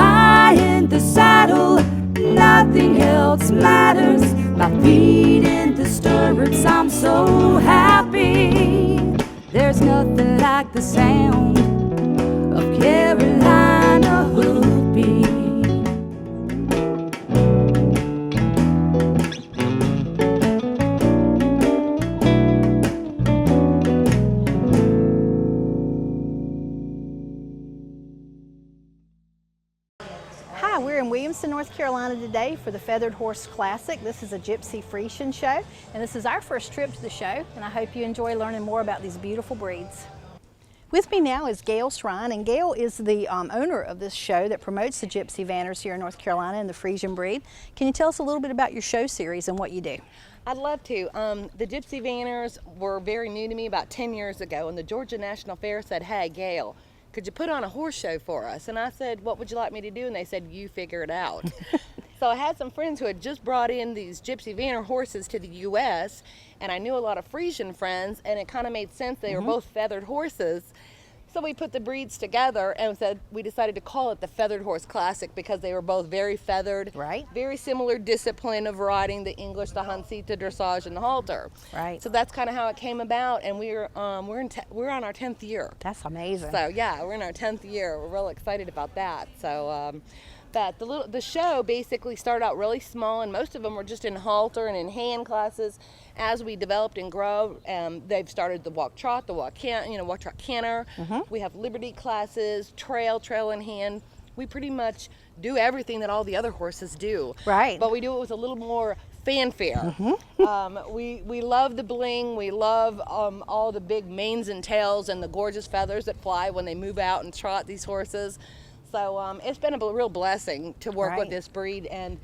high in the saddle, nothing else matters. My feet in the stirrups, I'm so happy. There's nothing like the sound of Carolina hoofbeats. Hi, we're in Williamston, North Carolina today for the Feathered Horse Classic. This is a Gypsy Fresian show, and this is our first trip to the show, and I hope you enjoy learning more about these beautiful breeds. With me now is Gail Shrine, and Gail is the owner of this show that promotes the Gypsy Vanners here in North Carolina and the Fresian breed. Can you tell us a little bit about your show series and what you do? I'd love to. The Gypsy Vanners were very new to me about 10 years ago, and the Georgia National Fair said, "Hey, Gail, could you put on a horse show for us?" And I said, "What would you like me to do?" And they said, "You figure it out." So I had some friends who had just brought in these Gypsy Vanner horses to the U.S., and I knew a lot of Fresian friends, and it kind of made sense. They were both feathered horses. So we put the breeds together and we decided to call it the Feathered Horse Classic because they were both very feathered, Right. very similar discipline of riding, the English, the Hunseat, the dressage, and the halter. Right. So that's kind of how it came about, and we're on our 10th year. That's amazing. So yeah, we're in our 10th year. We're real excited about that. So, but the show basically started out really small, and most of them were just in halter and in hand classes. As we developed and grow, they've started the walk trot, the walk trot canter. We have liberty classes, trail in hand. We pretty much do everything that all the other horses do. Right. But we do it with a little more fanfare. We love the bling. We love all the big manes and tails and the gorgeous feathers that fly when they move out and trot these horses. So it's been a real blessing to work with this breed, and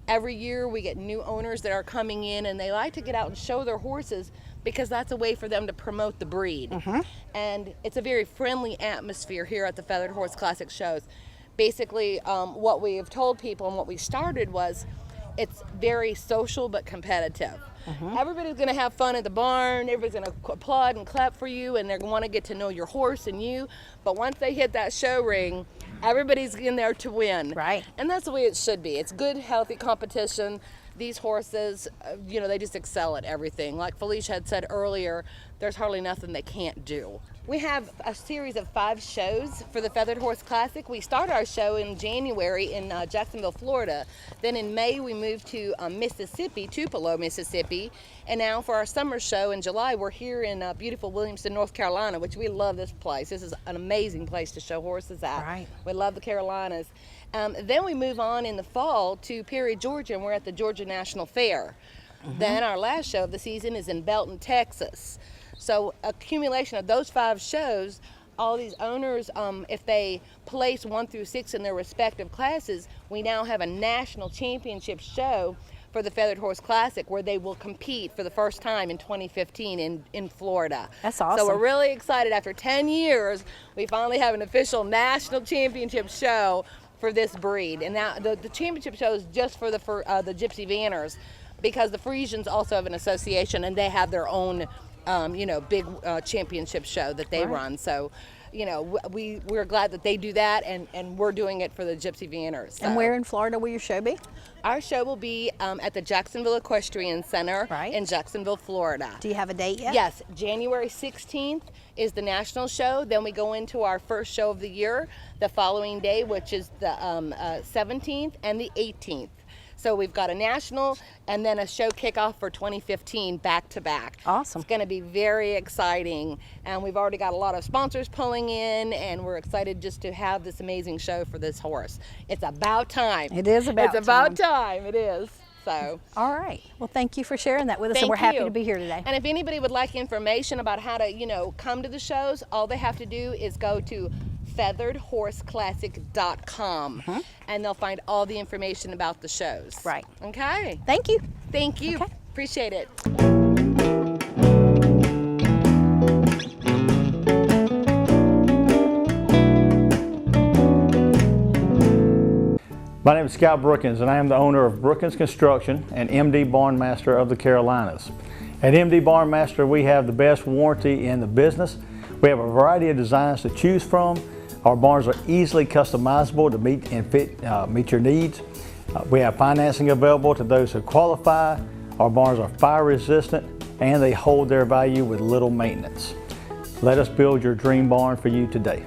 every year we get new owners that are coming in, and they like to get out and show their horses because that's a way for them to promote the breed. And it's a very friendly atmosphere here at the Feathered Horse Classic shows. Basically, what we have told people and what we started was it's very social but competitive. Everybody's going to have fun at the barn. Everybody's going to applaud and clap for you, and they're going to want to get to know your horse and you. But once they hit that show ring, everybody's in there to win. Right. And that's the way it should be. It's good, healthy competition. These horses, they just excel at everything. Like Felicia had said earlier, there's hardly nothing they can't do. We have a series of 5 shows for the Feathered Horse Classic. We start our show in January in Jacksonville, Florida. Then in May we moved to Mississippi, Tupelo, Mississippi. And now for our summer show in July, we're here in beautiful Williamston, North Carolina, which we love this place. This is an amazing place to show horses at. Right. We love the Carolinas. Then we move on in the fall to Perry, Georgia, and we're at the Georgia National Fair. Then our last show of the season is in Belton, Texas. So accumulation of those 5 shows, all these owners, if they place 1 through 6 in their respective classes, we now have a national championship show for the Feathered Horse Classic where they will compete for the first time in 2015 in Florida. That's awesome. So we're really excited. After 10 years, we finally have an official national championship show for this breed. And now the championship show is just for the Gypsy Vanners, because the Fresians also have an association and they have their own big championship show that they run. So, we're glad that they do that, and we're doing it for the Gypsy Vanners. So. And where in Florida will your show be? Our show will be at the Jacksonville Equestrian Center in Jacksonville, Florida. Do you have a date yet? Yes, January 16th is the national show. Then we go into our first show of the year the following day, which is the 17th and the 18th. So we've got a national and then a show kickoff for 2015 back to back. Awesome. It's going to be very exciting, and we've already got a lot of sponsors pulling in, and we're excited just to have this amazing show for this horse. It's about time. It is about time. It's about time. It is. So. All right. Well, thank you for sharing that with us, and we're happy to be here today. And if anybody would like information about how to, come to the shows, all they have to do is go to featheredhorseclassic.com and they'll find all the information about the shows. Right. Okay. Thank you. Thank you. Okay. Appreciate it. My name is Scott Brookins, and I am the owner of Brookins Construction and MD Barnmaster of the Carolinas. At MD Barnmaster, we have the best warranty in the business. We have a variety of designs to choose from. Our barns are easily customizable to meet your needs. We have financing available to those who qualify. Our barns are fire resistant and they hold their value with little maintenance. Let us build your dream barn for you today.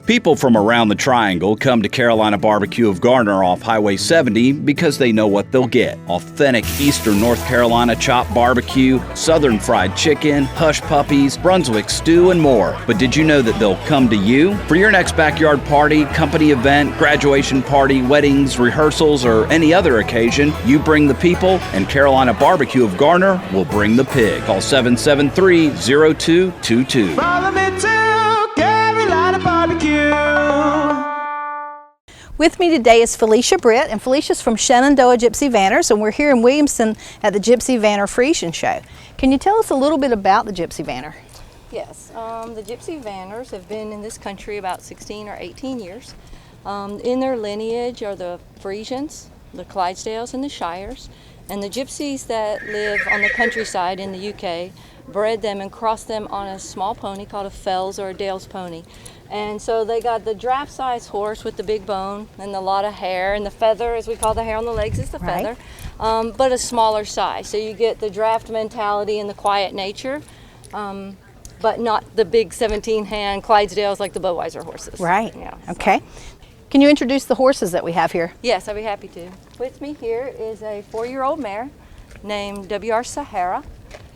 People from around the Triangle come to Carolina Barbecue of Garner off Highway 70 because they know what they'll get. Authentic Eastern North Carolina chopped barbecue, Southern fried chicken, hush puppies, Brunswick stew, and more. But did you know that they'll come to you? For your next backyard party, company event, graduation party, weddings, rehearsals, or any other occasion, you bring the people, and Carolina Barbecue of Garner will bring the pig. Call 773-0222. Follow me to Carolina Barbecue. With me today is Felicia Britt, and Felicia's from Shenandoah Gypsy Vanners, and we're here in Williamston at the Gypsy Vanner Fresian show. Can you tell us a little bit about the Gypsy Vanner? Yes, the Gypsy Vanners have been in this country about 16 or 18 years. In their lineage are the Fresians, the Clydesdales, and the Shires. And the Gypsies that live on the countryside in the UK bred them and crossed them on a small pony called a Fells or a Dales pony. And so they got the draft size horse with the big bone and a lot of hair, and the feather, as we call the hair on the legs, is the feather, but a smaller size. So you get the draft mentality and the quiet nature, but not the big 17-hand Clydesdales like the Budweiser horses. Right. Yeah, Okay. Can you introduce the horses that we have here? Yes, I'd be happy to. With me here is a 4-year-old mare named W.R. Sahara.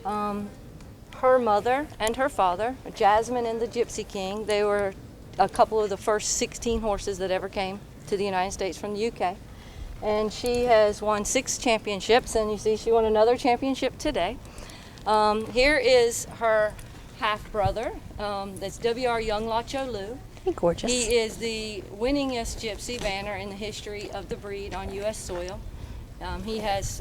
Her mother and her father, Jasmine and the Gypsy King, they were a couple of the first 16 horses that ever came to the United States from the UK. And she has won 6 championships, and you see she won another championship today. Here is her half-brother, that's W.R. Young Lacho Lu. Hey, gorgeous. He is the winningest Gypsy Vanner in the history of the breed on U.S. soil. He has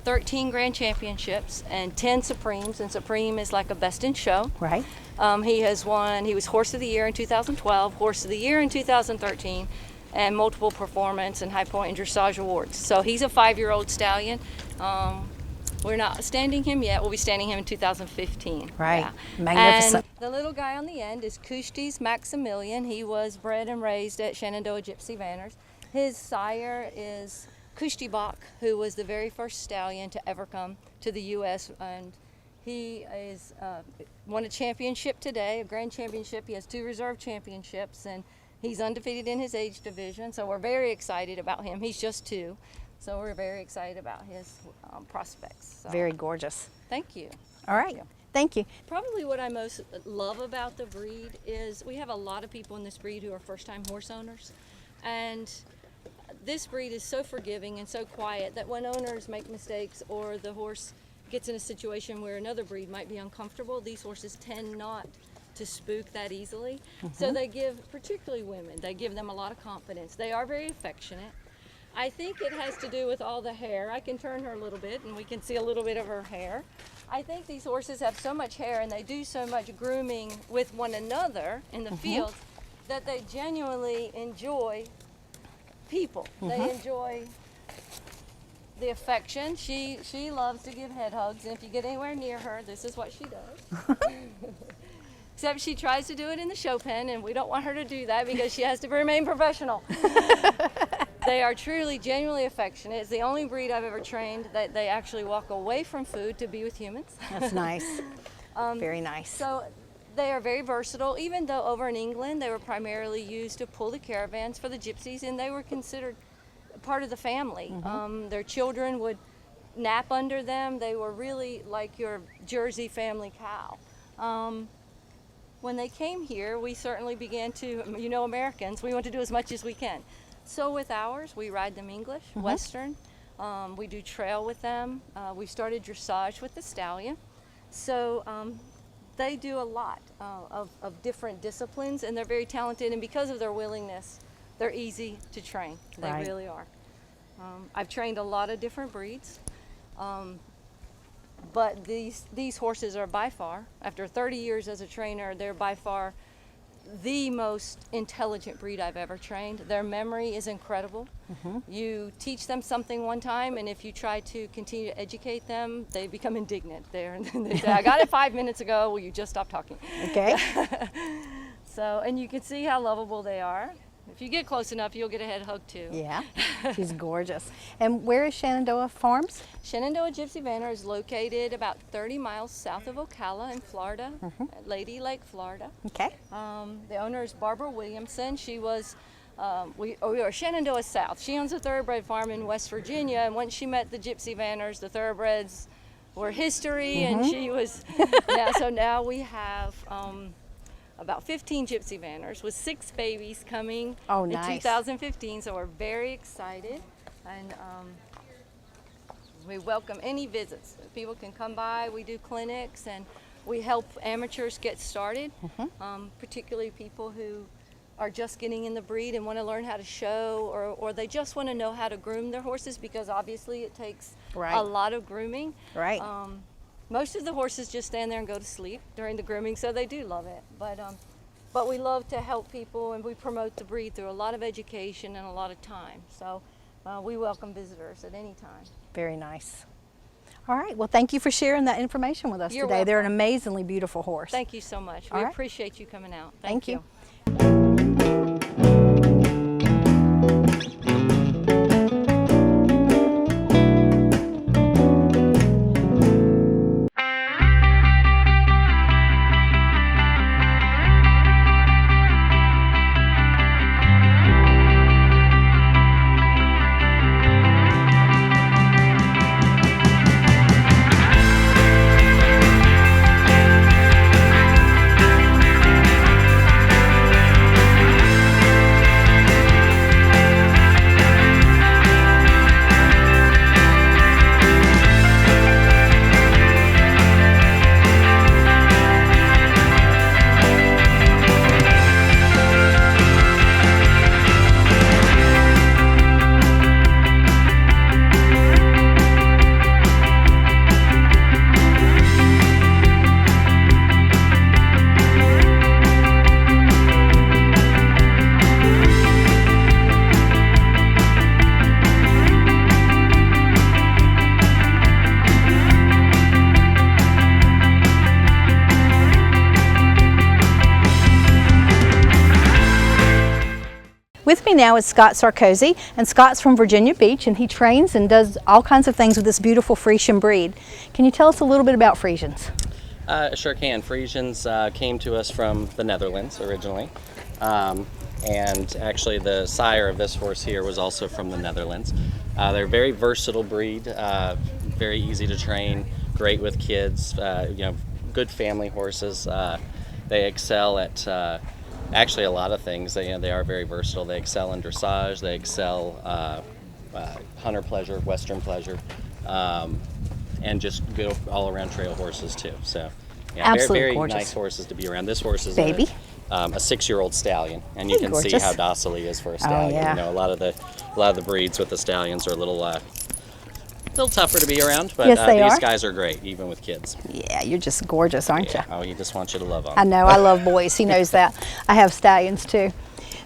13 grand championships and 10 Supremes, and Supreme is like a best in show. Right. He was Horse of the Year in 2012, Horse of the Year in 2013, and multiple performance and high point and dressage awards. So he's a 5-year-old stallion. We're not standing him yet. We'll be standing him in 2015. Right. Yeah. Magnificent. And the little guy on the end is Cushing's Maximilian. He was bred and raised at Shenandoah Gypsy Vanners. His sire is Cushing, who was the very first stallion to ever come to the U.S. and he is won a championship today, a grand championship. He has 2 reserve championships, and he's undefeated in his age division. So we're very excited about him. He's just 2, so we're very excited about his prospects. So, Very gorgeous. thank you. All right. Thank you. Probably what I most love about the breed is we have a lot of people in this breed who are first-time horse owners, and this breed is so forgiving and so quiet that when owners make mistakes or the horse gets in a situation where another breed might be uncomfortable, these horses tend not to spook that easily. So they give, particularly women, they give them a lot of confidence. They are very affectionate. I think it has to do with all the hair. I can turn her a little bit and we can see a little bit of her hair. I think these horses have so much hair and they do so much grooming with one another in the field that they genuinely enjoy people. They enjoy the affection. She loves to give head hugs, and if you get anywhere near her, this is what she does. Except she tries to do it in the show pen, and we don't want her to do that because she has to remain professional. They are truly, genuinely affectionate. It's the only breed I've ever trained that they actually walk away from food to be with humans. That's nice. Very nice. So they are very versatile, even though over in England they were primarily used to pull the caravans for the gypsies, and they were considered part of the family. Their children would nap under them. They were really like your Jersey family cow. When they came here, we certainly began to, Americans, we want to do as much as we can. So with ours, we ride them English, Western. We do trail with them. We started dressage with the stallion. So they do a lot of different disciplines, and they're very talented, and because of their willingness, they're easy to train. They really are. I've trained a lot of different breeds, but these horses are by far, after 30 years as a trainer, they're by far the most intelligent breed I've ever trained. Their memory is incredible. You teach them something one time, and if you try to continue to educate them, they become indignant. They say, I got it 5 minutes ago, will you just stop talking? Okay. So, and you can see how lovable they are. If you get close enough, you'll get a head hug too. Yeah, she's gorgeous. And where is Shenandoah Farms? Shenandoah Gypsy Vanner is located about 30 miles south of Ocala in Florida, at Lady Lake, Florida. Okay. The owner is Barbara Williamston. She was, we are Shenandoah South. She owns a thoroughbred farm in West Virginia, and once she met the Gypsy Vanners, the thoroughbreds were history, and she was, so now we have about 15 Gypsy Vanners with 6 babies coming in 2015, so we're very excited, and we welcome any visits. People can come by. We do clinics, and we help amateurs get started, particularly people who are just getting in the breed and want to learn how to show, or they just want to know how to groom their horses, because obviously it takes a lot of grooming. Right. Most of the horses just stand there and go to sleep during the grooming, so they do love it. But we love to help people, and we promote the breed through a lot of education and a lot of time. So we welcome visitors at any time. Very nice. All right. Well, thank you for sharing that information with us You're today. They're an welcome. amazingly beautiful horse. Thank you so much. All We right. appreciate you coming out. Thank you. With me now is Scott Sarkozy, and Scott's from Virginia Beach, and he trains and does all kinds of things with this beautiful Fresian breed. Can you tell us a little bit about Fresians? Sure can. Fresians came to us from the Netherlands originally, and actually the sire of this horse here was also from the Netherlands. They're a very versatile breed, very easy to train, great with kids, good family horses. They excel at actually a lot of things. They are very versatile. They excel in dressage, they excel hunter pleasure, western pleasure, and just good all-around trail horses too. So yeah, Absolutely very gorgeous. Nice horses to be around. This horse is Baby. a 6-year-old stallion, and you can see Gorgeous. how docile he is for a stallion. yeah. You know, a lot of the breeds with the stallions are a little tougher to be around, but Yes, they these are. guys are great, even with kids. Yeah, you're just gorgeous, aren't you? Oh, he just wants you to love on I him. know, I love boys. He knows that. I have stallions too.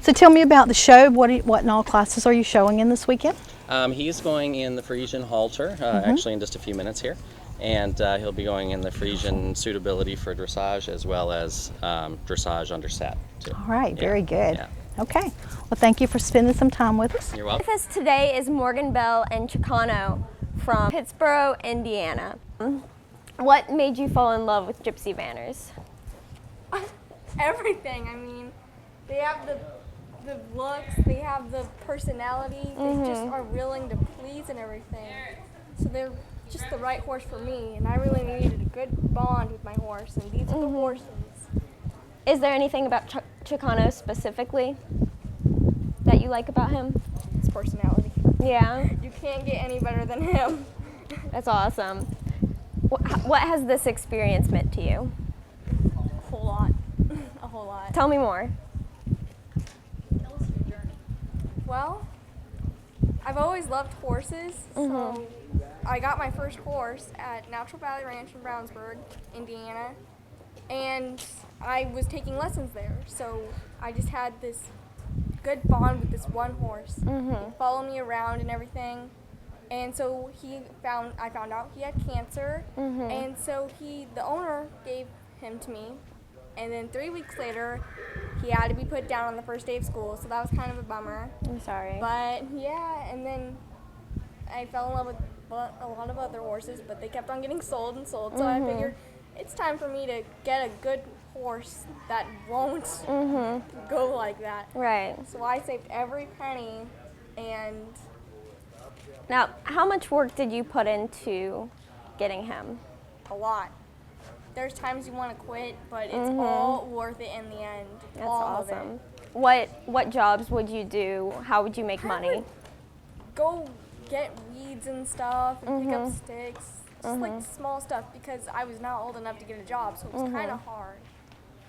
So tell me about the show. What in all classes are you showing in this weekend? He's going in the Fresian halter, actually in just a few minutes here, and he'll be going in the Fresian suitability for dressage as well as dressage under saddle too. All right, very good. Yeah. Okay, well thank you for spending some time with us. You're welcome. With us today is Morgan Bell and Chicano from Pittsboro, Indiana. What made you fall in love with Gypsy Vanners? Everything. I mean, they have the looks, they have the personality, they just are willing to please and everything. So they're just the right horse for me, and I really needed a good bond with my horse, and these are the horses. Is there anything about Chicano specifically that you like about him? His personality. Yeah, You can't get any better than him. that's awesome. What has this experience meant to you? A whole lot. A whole lot. Tell me more. Well, I've always loved horses, so I got my first horse at Natural Valley Ranch in Brownsburg, Indiana, and I was taking lessons there, so I just had this good bond with this one horse. He'd follow me around and everything. And so I found out he had cancer, and so the owner gave him to me, and then 3 weeks later, he had to be put down on the first day of school, so that was kind of a bummer. I'm sorry. But yeah, and then I fell in love with a lot of other horses, but they kept on getting sold and sold, so I figured it's time for me to get a good horse that won't go like that. Right. So I saved every penny, and Now, how much work did you put into getting him? a lot. There's times you want to quit, but it's all worth it in the end. That's all awesome. Of it. What jobs would you do? How would you make money? Go get weeds and stuff and pick up sticks. Just like small stuff, because I was not old enough to get a job, so it was kind of hard.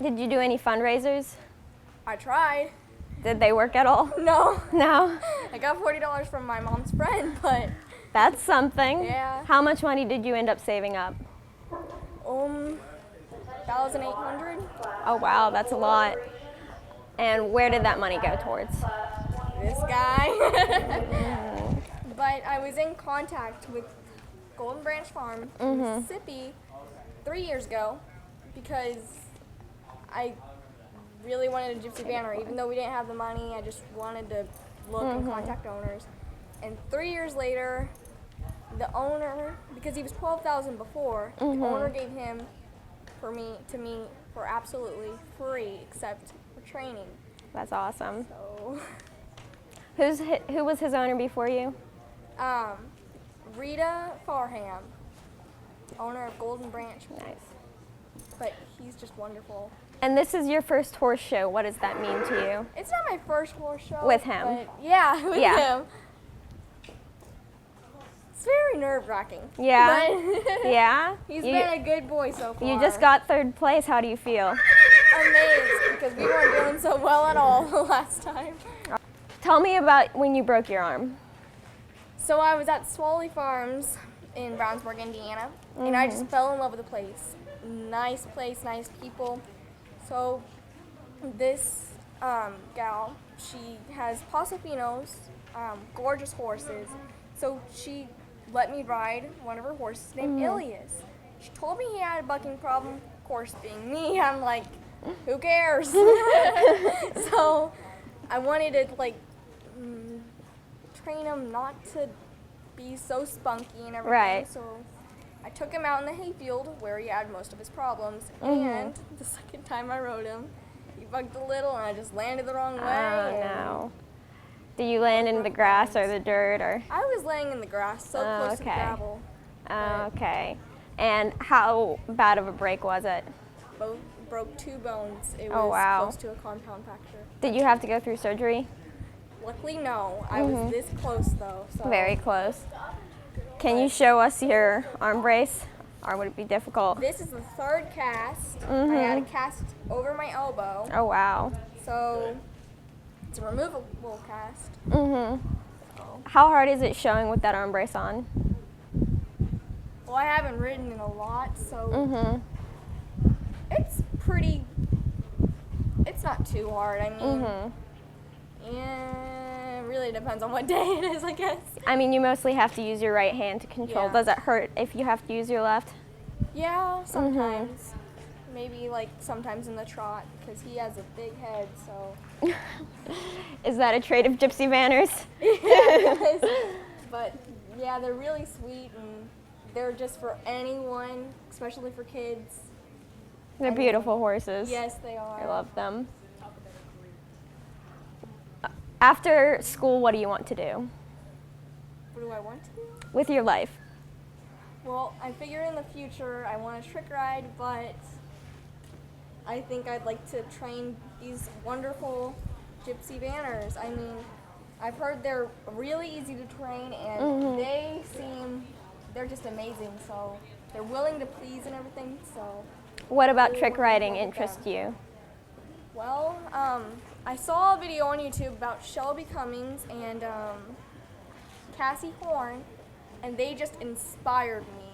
Did you do any fundraisers? I tried. Did they work at all? No. No? I got $40 from my mom's friend, but That's something. Yeah. How much money did you end up saving up? 1,800. Oh wow, that's a lot. And where did that money go towards? This guy. But I was in contact with Golden Branch Farm in Mississippi 3 years ago because I really wanted a Gypsy banner. Even though we didn't have the money, I just wanted to look and contact owners. And 3 years later, the owner, because he was $12,000 before, the owner gave him to me for absolutely free, except for training. That's awesome. So, Who was his owner before you? Rita Farham, owner of Golden Branch. Nice. But he's just wonderful. And this is your first horse show. What does that mean to you? It's not my first horse show. With him? But yeah, with him. It's very nerve-wracking. Yeah? But Yeah? he's been a good boy so far. You just got 3rd place. How do you feel? Amazed, because we weren't doing so well at all the last time. Tell me about when you broke your arm. So I was at Swally Farms in Brownsburg, Indiana, and I just fell in love with the place. Nice place, nice people. So this gal, she has Pasofinos, gorgeous horses. So she let me ride one of her horses named Ilias. She told me he had a bucking problem. Of course, being me, I'm like, who cares? So I wanted to train him not to be so spunky and everything. Right. So I took him out in the hayfield where he had most of his problems. And the second time I rode him, he bucked a little and I just landed the wrong way. Oh no. Do you land in the grass or the dirt or? I was laying in the grass, so close to the gravel. Okay. And how bad of a break was it? Broke 2 bones. It Oh, was wow. close to a compound fracture. Did you have to go through surgery? Luckily, no. I was this close, though. So. Very close. Can you show us your arm brace, or would it be difficult? This is the 3rd cast. I had a cast over my elbow. Oh wow. So it's a removable cast. How hard is it showing with that arm brace on? Well, I haven't ridden in a lot, so it's pretty. It's not too hard. I mean, yeah, it really depends on what day it is, I guess. I mean, you mostly have to use your right hand to control. Yeah. Does it hurt if you have to use your left? Yeah, sometimes. Maybe sometimes in the trot, because he has a big head, so. Is that a trait of Gypsy Vanners? Yeah, but yeah, they're really sweet, and they're just for anyone, especially for kids. They're beautiful horses. Yes, they are. I love them. After school, what do you want to do What do I want to do? with your life? Well, I figure in the future I want to trick ride, but I think I'd like to train these wonderful Gypsy Vanners. I mean, I've heard they're really easy to train, and they're just amazing. So they're willing to please and everything. So. What about trick riding interests you? Well, I saw a video on YouTube about Shelby Cummings and Cassie Horn, and they just inspired me.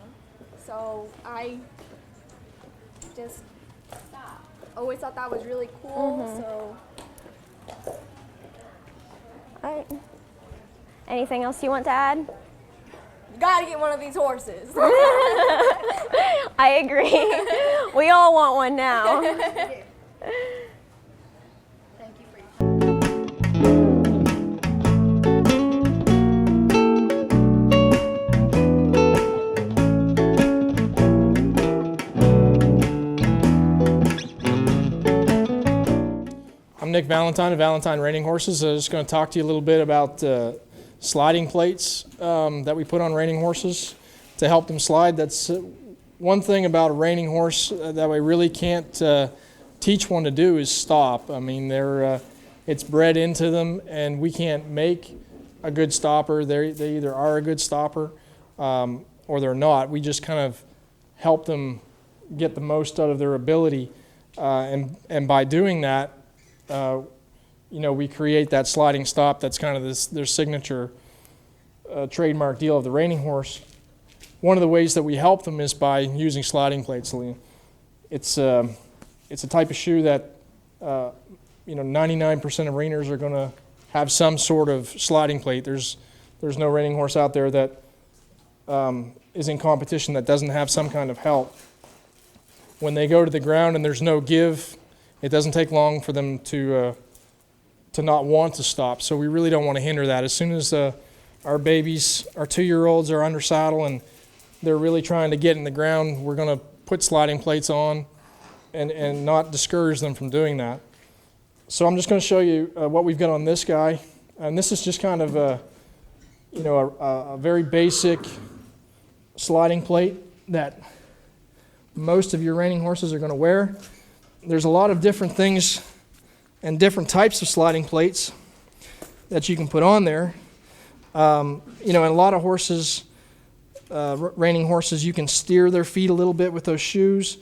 So I just always thought that was really cool. So All right. Anything else you want to add? you gotta get one of these horses. I agree. We all want one now. Thank you for your I'm Nick Valentine of Valentine Reining Horses. I'm just going to talk to you a little bit about sliding plates that we put on reining horses to help them slide. That's one thing about a reining horse that we really can't teach one to do is stop. I mean, it's bred into them, and we can't make a good stopper. They either are a good stopper or they're not. We just kind of help them get the most out of their ability, and by doing that, we create that sliding stop that's kind of their signature trademark deal of the reining horse. One of the ways that we help them is by using sliding plates. It's a type of shoe that 99% of reiners are going to have some sort of sliding plate. There's no reining horse out there that is in competition that doesn't have some kind of help. When they go to the ground and there's no give, it doesn't take long for them to not want to stop. So we really don't want to hinder that. As soon as our babies, our 2-year-olds are under saddle and they're really trying to get in the ground, we're going to put sliding plates on and not discourage them from doing that. So I'm just going to show you what we've got on this guy. And this is just kind of a very basic sliding plate that most of your reining horses are going to wear. There's a lot of different things and different types of sliding plates that you can put on there. And a lot of horses, reining horses, you can steer their feet a little bit with those shoes.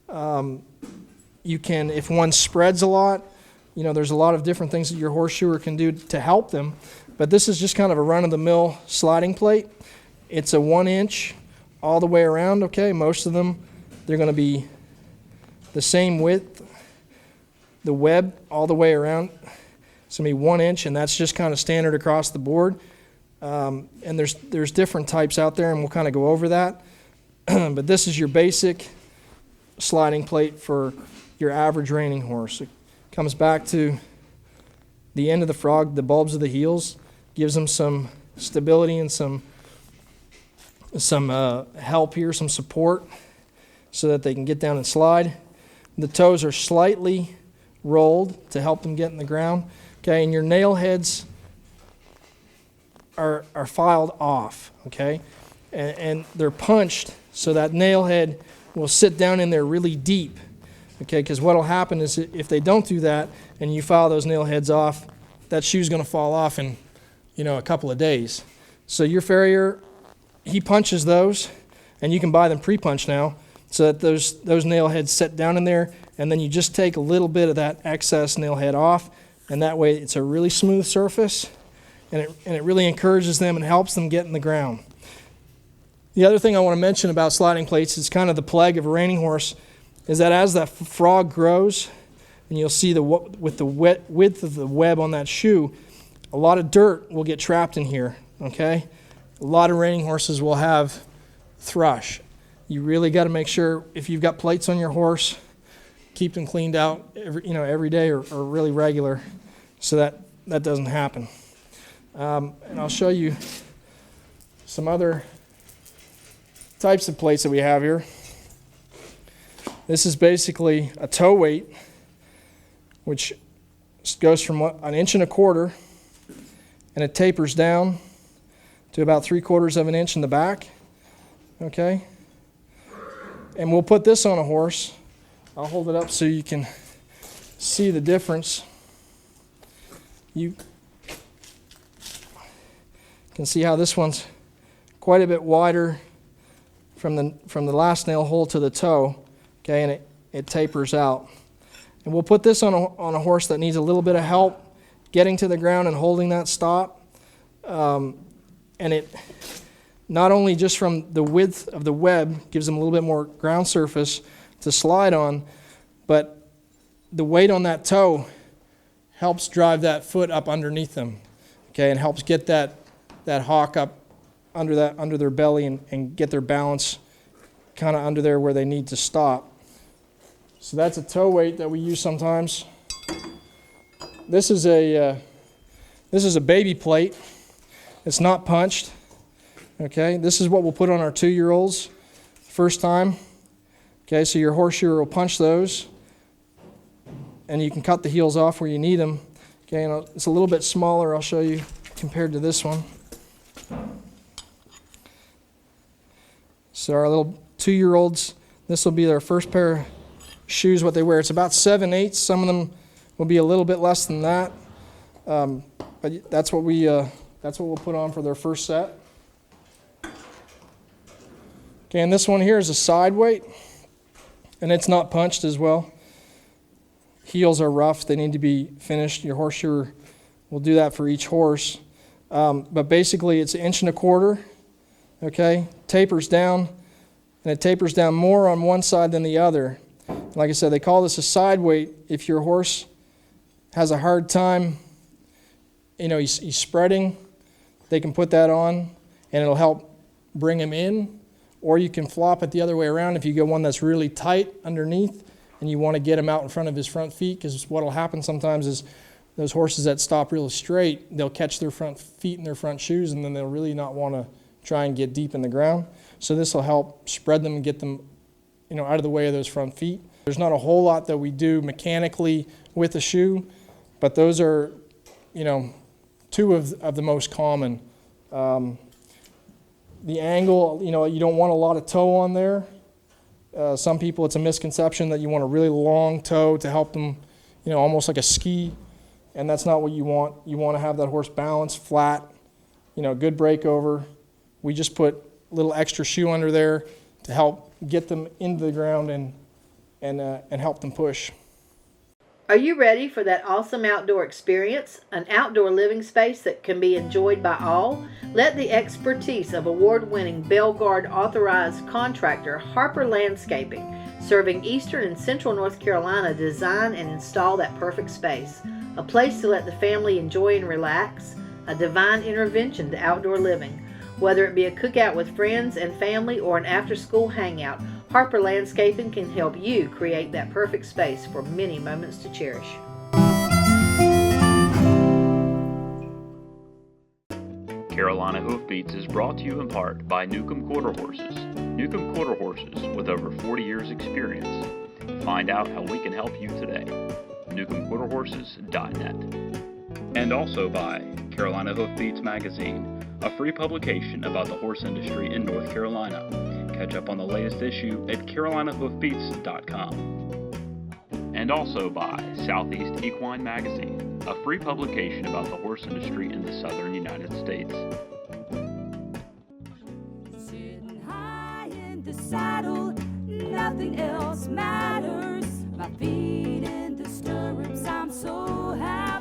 You can, if one spreads a lot, there's a lot of different things that your horseshoer can do to help them. But this is just kind of a run-of-the-mill sliding plate. It's a 1-inch all the way around, okay? Most of them, they're going to be the same width, the web all the way around. It's going to be 1 inch, and that's just kind of standard across the board. And there's different types out there, and we'll kind of go over that. But this is your basic sliding plate for your average reining horse. It comes back to the end of the frog, the bulbs of the heels, gives them some stability and some help here, some support, so that they can get down and slide. The toes are slightly rolled to help them get in the ground. Okay, and your nail heads are filed off, okay? And they're punched so that nail head will sit down in there really deep, okay? Because what will happen is if they don't do that and you file those nail heads off, that shoe's going to fall off in, a couple of days. So your farrier, he punches those, and you can buy them pre-punched now, so that those nail heads sit down in there, and then you just take a little bit of that excess nail head off, and that way it's a really smooth surface, and it really encourages them and helps them get in the ground. The other thing I want to mention about sliding plates is kind of the plague of a reining horse, is that as that frog grows, and you'll see with the width of the web on that shoe, a lot of dirt will get trapped in here, okay? A lot of reining horses will have thrush. You really got to make sure if you've got plates on your horse, keep them cleaned out every day or really regular, so that doesn't happen. And I'll show you some other types of plates that we have here. This is basically a toe weight, which goes from 1.25 inches, and it tapers down to about 3/4 inch in the back. Okay? And we'll put this on a horse. I'll hold it up so you can see the difference. You can see how this one's quite a bit wider from the last nail hole to the toe, okay, and it tapers out. And we'll put this on a horse that needs a little bit of help getting to the ground and holding that stop. And it not only just from the width of the web gives them a little bit more ground surface to slide on, but the weight on that toe helps drive that foot up underneath them, okay, and helps get that hock up under their belly and get their balance kind of under there where they need to stop. So that's a toe weight that we use sometimes. This is a baby plate. It's not punched. Okay, this is what we'll put on our 2-year-olds first time. Okay, so your horseshoer will punch those, and you can cut the heels off where you need them. Okay, and it's a little bit smaller, I'll show you, compared to this one. So our little 2-year-olds, this will be their first pair of shoes, what they wear. It's about 7/8. Some of them will be a little bit less than that. But that's what we'll put on for their first set. Okay, and this one here is a side weight, and it's not punched as well. Heels are rough, they need to be finished. Your horseshoer will do that for each horse. But basically it's 1.25 inches, okay? Tapers down, and it tapers down more on one side than the other. Like I said, they call this a side weight. If your horse has a hard time, he's spreading, they can put that on, and it'll help bring him in. Or you can flop it the other way around if you get one that's really tight underneath and you want to get him out in front of his front feet, because what will happen sometimes is those horses that stop real straight, they'll catch their front feet in their front shoes, and then they'll really not want to try and get deep in the ground. So this will help spread them and get them out of the way of those front feet. There's not a whole lot that we do mechanically with the shoe, but those are, 2 of the most common. The angle, you don't want a lot of toe on there. Some people, it's a misconception that you want a really long toe to help them, almost like a ski, and that's not what you want. You want to have that horse balanced, flat, good breakover. We just put a little extra shoe under there to help get them into the ground and help them push. Are you ready for that awesome outdoor experience? An outdoor living space that can be enjoyed by all? Let the expertise of award-winning Belgard authorized contractor Harper Landscaping, serving eastern and central North Carolina, design and install that perfect space. A place to let the family enjoy and relax. A divine intervention to outdoor living. Whether it be a cookout with friends and family or an after-school hangout, Harper Landscaping can help you create that perfect space for many moments to cherish. Carolina Hoofbeats is brought to you in part by Newcomb Quarter Horses. Newcomb Quarter Horses with over 40 years experience. Find out how we can help you today. NewcombQuarterHorses.net. And also by Carolina Hoofbeats Magazine, a free publication about the horse industry in North Carolina. Catch up on the latest issue at carolinahoofbeats.com. And also by Southeast Equine Magazine, a free publication about the horse industry in the southern United States. Sitting high in the saddle, nothing else matters. My feet in the stirrups, I'm so happy.